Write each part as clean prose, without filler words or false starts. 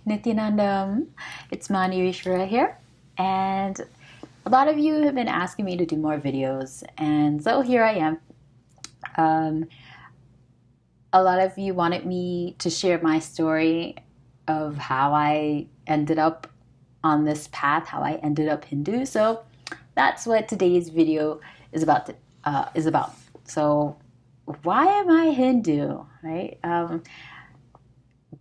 Nityanandam. It's Mani Vishwara here, and a lot of you have been asking me to do more videos, and so here I am. Um, a lot of you wanted me to share my story of how I ended up on this path, how I ended up Hindu. So that's what today's video is about. So why am I Hindu, right?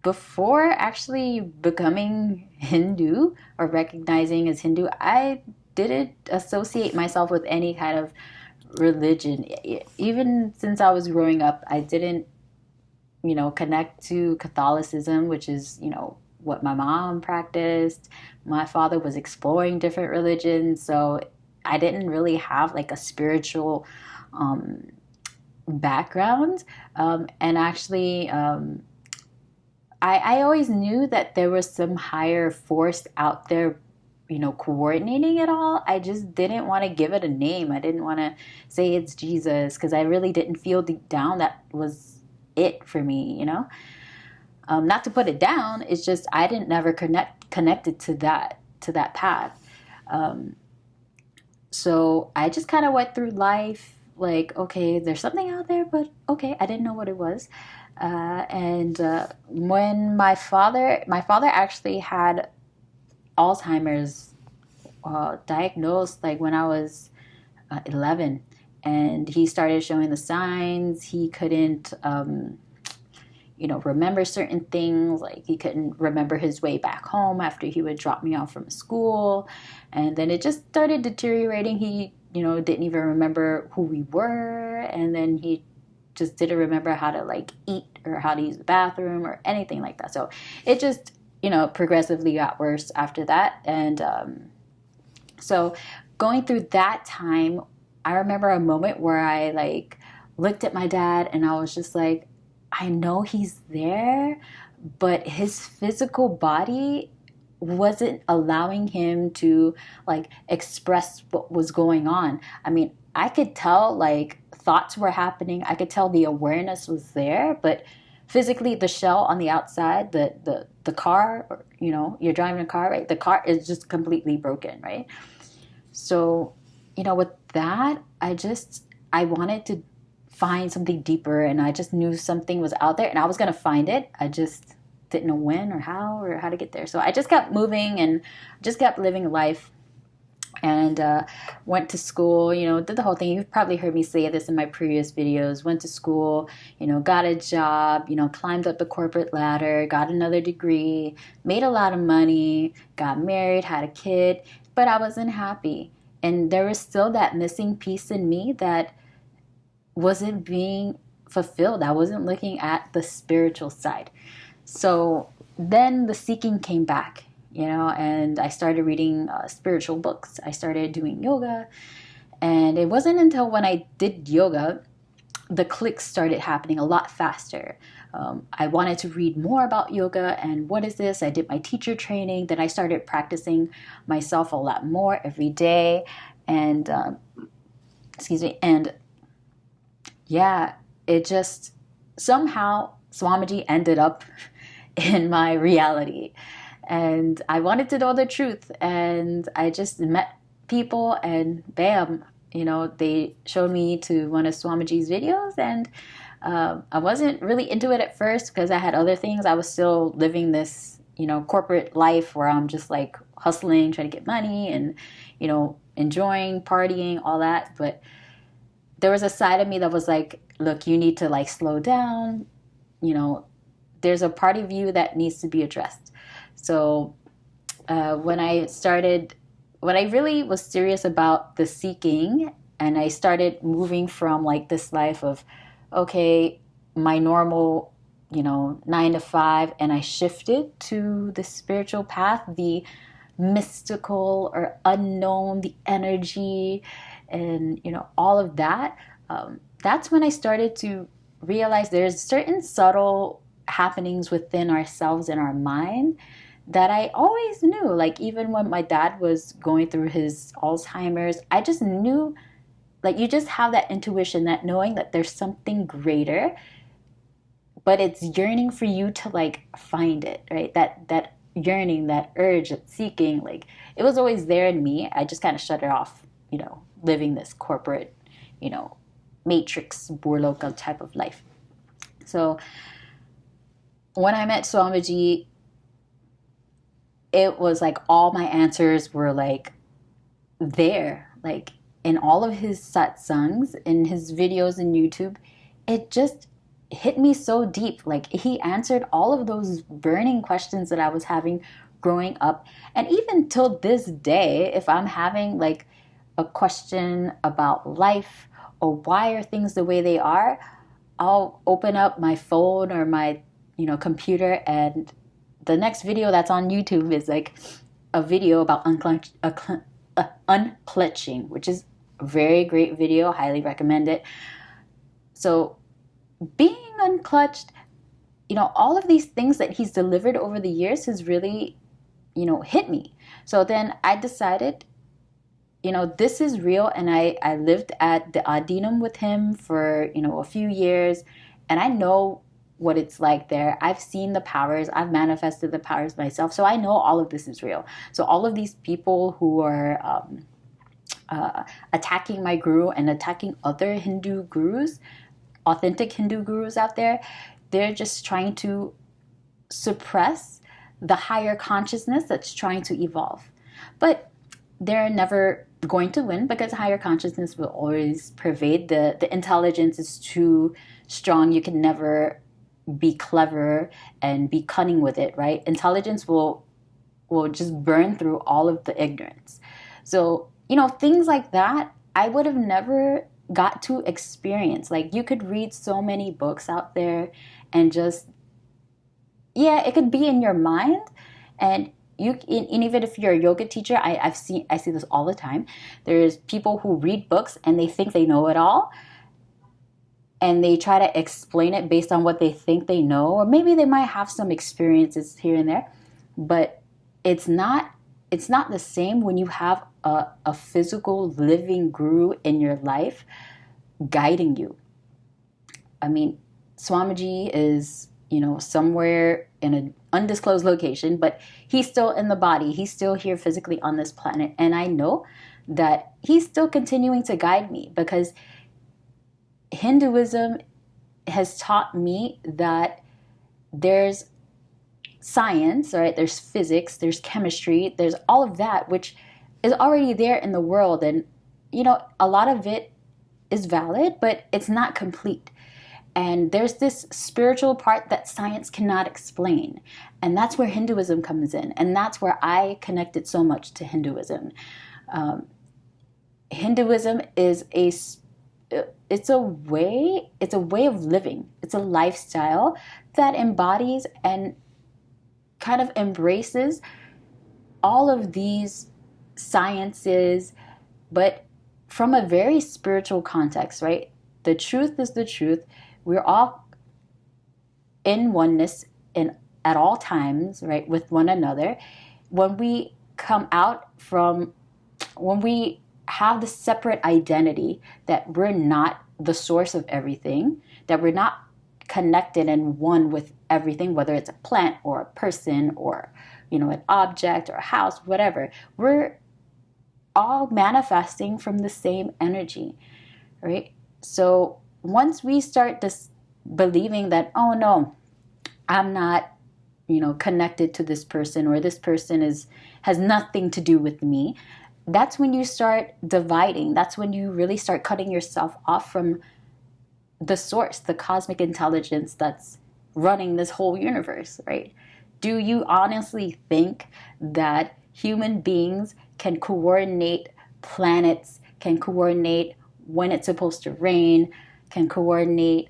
Before actually becoming Hindu or recognizing as Hindu, I didn't associate myself with any kind of religion. Even since I was growing up, I didn't, connect to Catholicism, which is, what my mom practiced. My father was exploring different religions, so I didn't really have like a spiritual background. And actually, I always knew that there was some higher force out there, coordinating it all. I just didn't want to give it a name. I didn't want to say it's Jesus because I really didn't feel deep down that was it for me. Not to put it down, it's just I didn't never connected to that path. So I just kind of went through life like, okay, there's something out there, but okay, I didn't know what it was. And when my father actually had Alzheimer's diagnosed like when I was 11, and he started showing the signs. He couldn't remember certain things, like he couldn't remember his way back home after he would drop me off from school, and then it just started deteriorating. He didn't even remember who we were, and then he just didn't remember how to like eat or how to use the bathroom or anything like that. So it just progressively got worse after that. And so going through that time, I remember a moment where I like looked at my dad and I was just like, I know he's there, but his physical body wasn't allowing him to like express what was going on. I mean, I could tell like thoughts were happening. I could tell the awareness was there, but physically the shell on the outside, the car, you're driving a car, right? The car is just completely broken, right? So, with that, I wanted to find something deeper, and I just knew something was out there and I was going to find it. I just didn't know when or how to get there. So I just kept moving and just kept living life, and went to school, did the whole thing. You've probably heard me say this in my previous videos. Went to school, got a job, climbed up the corporate ladder, got another degree, made a lot of money, got married, had a kid, but I wasn't happy. And there was still that missing piece in me that wasn't being fulfilled. I wasn't looking at the spiritual side. So then the seeking came back, and I started reading spiritual books. I started doing yoga. And it wasn't until when I did yoga, the clicks started happening a lot faster. I wanted to read more about yoga and what is this? I did my teacher training. Then I started practicing myself a lot more every day. And, and yeah, it just somehow Swamiji ended up in my reality. And I wanted to know the truth. And I just met people and bam, they showed me to one of Swamiji's videos. And I wasn't really into it at first because I had other things. I was still living this, corporate life where I'm just like hustling, trying to get money and, enjoying, partying, all that. But there was a side of me that was like, look, you need to like slow down. There's a part of you that needs to be addressed. So when I really was serious about the seeking, and I started moving from like this life of, okay, my normal, 9 to 5, and I shifted to the spiritual path, the mystical or unknown, the energy, and all of that. That's when I started to realize there's certain subtle happenings within ourselves and our mind that I always knew. Like even when my dad was going through his Alzheimer's, I just knew, like you just have that intuition, that knowing that there's something greater, but it's yearning for you to like find it, right? That yearning, that urge, that seeking, like it was always there in me. I just kind of shut it off, living this corporate, matrix burloka type of life. So when I met Swamiji, it was like all my answers were like there, like in all of his satsangs, in his videos in YouTube. It just hit me so deep. Like he answered all of those burning questions that I was having growing up. And even till this day, if I'm having like a question about life or why are things the way they are, I'll open up my phone or my computer, and the next video that's on YouTube is like a video about unclutching, which is a very great video. Highly recommend it. So being unclutched, all of these things that he's delivered over the years has really, hit me. So then I decided, this is real. And I lived at the Adinam with him for, a few years. And I know what it's like there. I've seen the powers. I've manifested the powers myself. So I know all of this is real. So all of these people who are attacking my guru and attacking other Hindu gurus, authentic Hindu gurus out there, they're just trying to suppress the higher consciousness that's trying to evolve. But they're never going to win, because higher consciousness will always pervade. The intelligence is too strong. You can never be clever and be cunning with it, right? Intelligence will just burn through all of the ignorance. So, things like that, I would have never got to experience. Like, you could read so many books out there and just, it could be in your mind. And even if you're a yoga teacher, I see this all the time. There's people who read books and they think they know it all, and they try to explain it based on what they think they know, or maybe they might have some experiences here and there, but it's not the same when you have a physical living guru in your life guiding you. I mean, Swamiji is, somewhere in an undisclosed location, but he's still in the body. He's still here physically on this planet. And I know that he's still continuing to guide me, because Hinduism has taught me that there's science, right? There's physics, there's chemistry, there's all of that, which is already there in the world. And, a lot of it is valid, but it's not complete. And there's this spiritual part that science cannot explain. And that's where Hinduism comes in. And that's where I connected so much to Hinduism. Hinduism is it's a way of living. It's a lifestyle that embodies and kind of embraces all of these sciences, but from a very spiritual context, right? The truth is the truth. We're all in oneness at all times, right, with one another. When we have the separate identity that we're not the source of everything, that we're not connected and one with everything, whether it's a plant or a person or, an object or a house, whatever, we're all manifesting from the same energy, right? So once we start believing that, oh no, I'm not, connected to this person, or this person has nothing to do with me, that's when you start dividing. That's when you really start cutting yourself off from the source, the cosmic intelligence that's running this whole universe, right? Do you honestly think that human beings can coordinate planets, can coordinate when it's supposed to rain, can coordinate,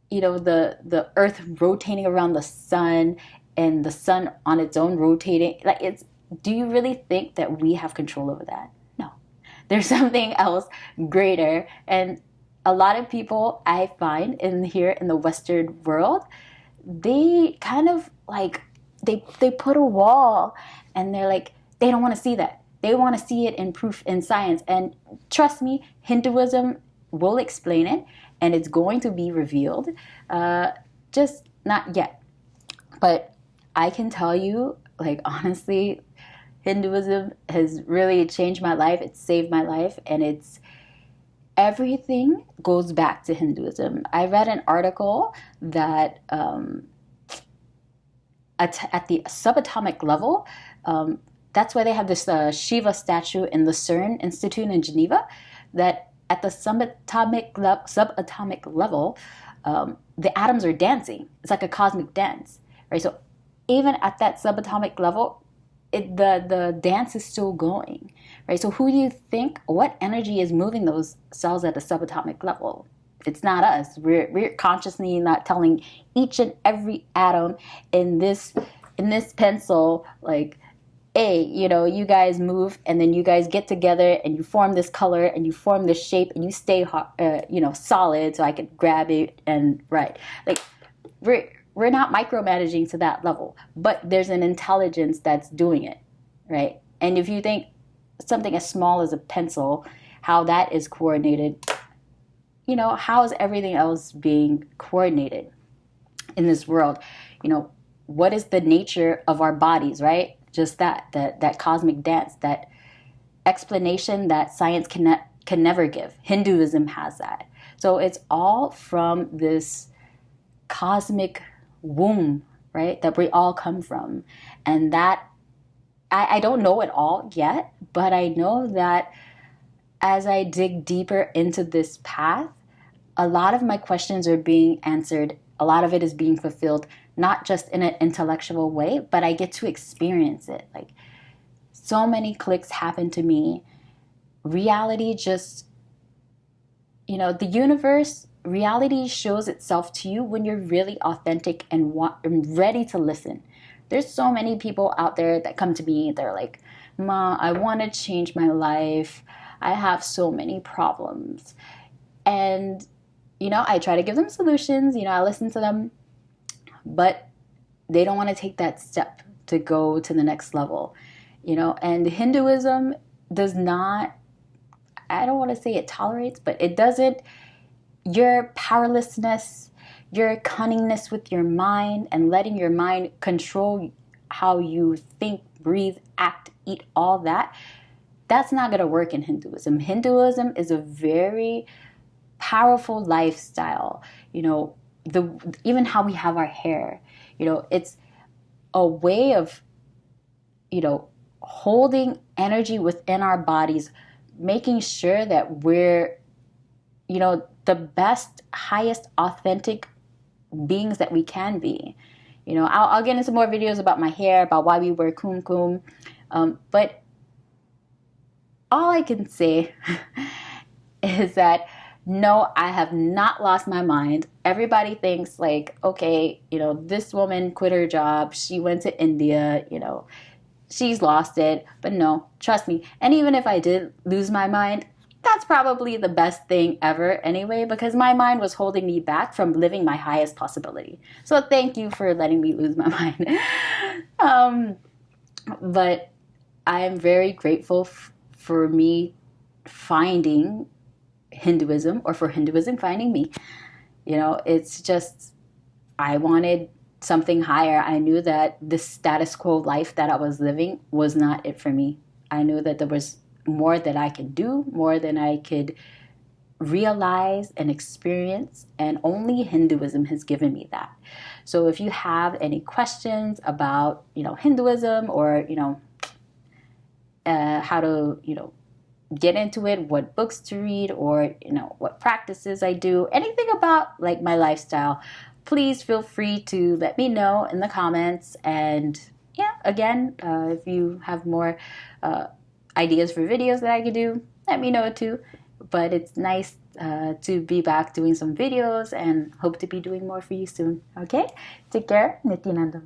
the earth rotating around the sun and the sun on its own rotating? Do you really think that we have control over that? No. There's something else greater. And a lot of people I find here in the Western world, they kind of like, they put a wall, and they're like, they don't want to see that. They want to see it in proof in science. And trust me, Hinduism will explain it, and it's going to be revealed. Just not yet. But I can tell you, like, honestly, Hinduism has really changed my life. It's saved my life, and it's everything goes back to Hinduism. I read an article that at the subatomic level, that's why they have this Shiva statue in the CERN Institute in Geneva, that at the subatomic level, the atoms are dancing. It's like a cosmic dance, right? So even at that subatomic level, the dance is still going, right? So who do you think, what energy is moving those cells at the subatomic level? It's not us. We're consciously not telling each and every atom in this pencil, like, hey, you guys move, and then you guys get together and you form this color and you form this shape and you stay solid so I can grab it and write. Like, we're not micromanaging to that level, but there's an intelligence that's doing it, right? And if you think something as small as a pencil, how that is coordinated, how is everything else being coordinated in this world? What is the nature of our bodies, right? Just that cosmic dance, that explanation that science can never give. Hinduism has that. So it's all from this cosmic womb, right, that we all come from. And that I don't know it all yet, but I know that as I dig deeper into this path, a lot of my questions are being answered. A lot of it is being fulfilled, not just in an intellectual way, but I get to experience it. Like, so many clicks happen to me. Reality just, the universe, reality shows itself to you when you're really authentic and ready to listen. There's so many people out there that come to me. They're like, Ma, I want to change my life. I have so many problems. And, I try to give them solutions. I listen to them. But they don't want to take that step to go to the next level. And Hinduism does not, I don't want to say it tolerates, but it doesn't, your powerlessness, your cunningness with your mind and letting your mind control how you think, breathe, act, eat, all that, that's not going to work in Hinduism. Hinduism is a very powerful lifestyle. Even how we have our hair, it's a way of, holding energy within our bodies, making sure that we're, the best, highest, authentic beings that we can be. I'll get into more videos about my hair, about why we wear kumkum, but all I can say is that no, I have not lost my mind. Everybody thinks like, okay, this woman quit her job. She went to India, she's lost it. But no, trust me. And even if I did lose my mind, that's probably the best thing ever anyway, because my mind was holding me back from living my highest possibility. So thank you for letting me lose my mind. But I am very grateful for me finding Hinduism, or for Hinduism finding me. It's just, I wanted something higher. I knew that the status quo life that I was living was not it for me. I knew that there was more that I could do, more than I could realize and experience, and only Hinduism has given me that. So if you have any questions about, Hinduism, or, how to, get into it, what books to read, or what practices I do, anything about like my lifestyle, please feel free to let me know in the comments. And yeah, again, if you have more ideas for videos that I could do, let me know too. But it's nice to be back doing some videos, and hope to be doing more for you soon. Okay, take care. Nitinando.